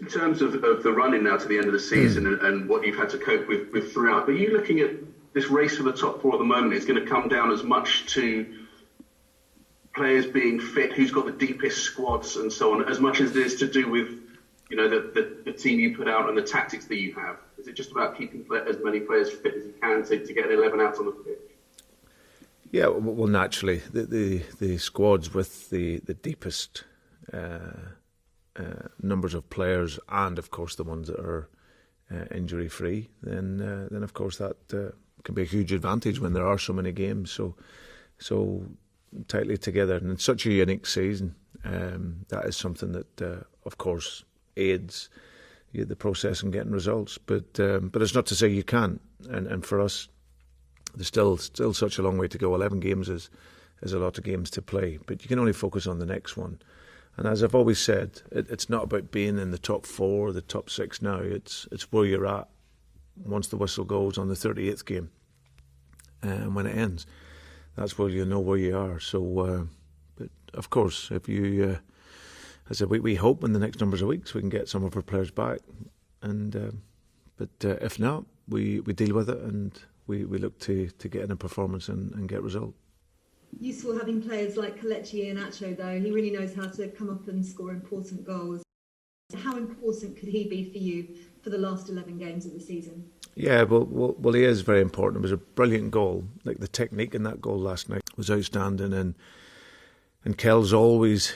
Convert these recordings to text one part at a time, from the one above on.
terms of the running now to the end of the season and what you've had to cope with throughout, are you looking at this race for the top four at the moment? It's going to come down as much to players being fit, who's got the deepest squads and so on, as much as it is to do with, you know, the team you put out and the tactics that you have? Is it just about keeping as many players fit as you can to get 11 out on the pitch? Yeah, well, naturally, the squads with the deepest numbers of players, and of course the ones that are injury free, then of course that can be a huge advantage when there are so many games so tightly together, and in such a unique season. That is something that of course aids the process in getting results, but it's not to say you can't, and for us there's still such a long way to go. 11 games is a lot of games to play, but you can only focus on the next one. And as I've always said, it's not about being in the top 4 or the top 6 now. It's where you're at once the whistle goes on the 38th game, and when it ends, that's where you know where you are. So, but of course, if you, as I said, we hope in the next numbers of weeks we can get some of our players back, and but if not, we deal with it, and we look to get in a performance and get results. Useful having players like Kelechi Iheanacho, though. He really knows how to come up and score important goals. How important could he be for you for the last 11 games of the season? Yeah, well, he is very important. It was a brilliant goal. Like, the technique in that goal last night was outstanding, and Kel's always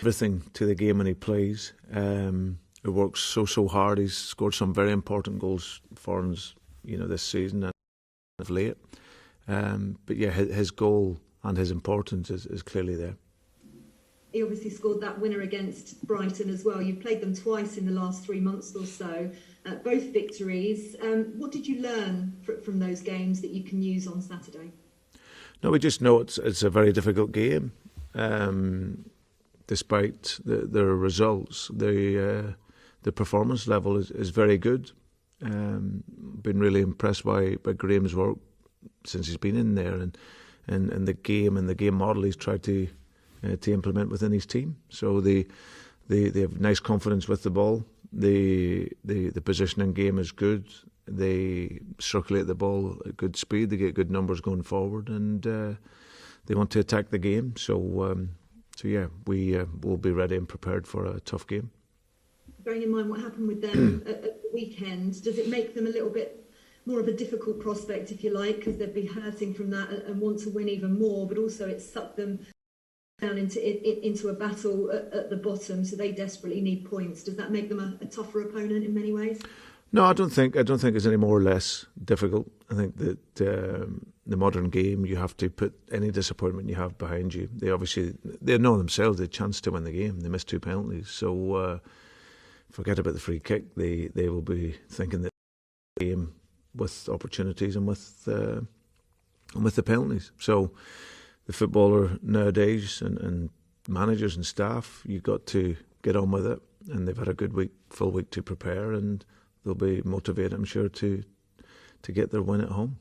everything to the game when he plays. He works so hard. He's scored some very important goals for us, you know, this season and of late. But yeah, his goal and his importance is clearly there. He obviously scored that winner against Brighton as well. You've played them twice in the last 3 months or so, both victories. What did you learn from those games that you can use on Saturday? No, we just know it's a very difficult game. Despite their results, the performance level is very good. Been really impressed by Graham's work since he's been in there, and the game model he's tried to implement within his team. So they have nice confidence with the ball. The positioning game is good. They circulate the ball at good speed. They get good numbers going forward, and they want to attack the game. So yeah, we will be ready and prepared for a tough game. Bearing in mind what happened with them at the weekend, does it make them a little bit more of a difficult prospect, if you like, because they'd be hurting from that and want to win even more, but also it sucked them down into a battle at the bottom, so they desperately need points. Does that make them a tougher opponent in many ways? No, I don't think it's any more or less difficult. I think that the modern game, you have to put any disappointment you have behind you. They know themselves they had a chance to win the game. They missed 2 penalties, so forget about the free kick. They will be thinking that the game with opportunities and with the penalties. So the footballer nowadays and managers and staff, you've got to get on with it, and they've had a full week to prepare, and they'll be motivated, I'm sure, to get their win at home.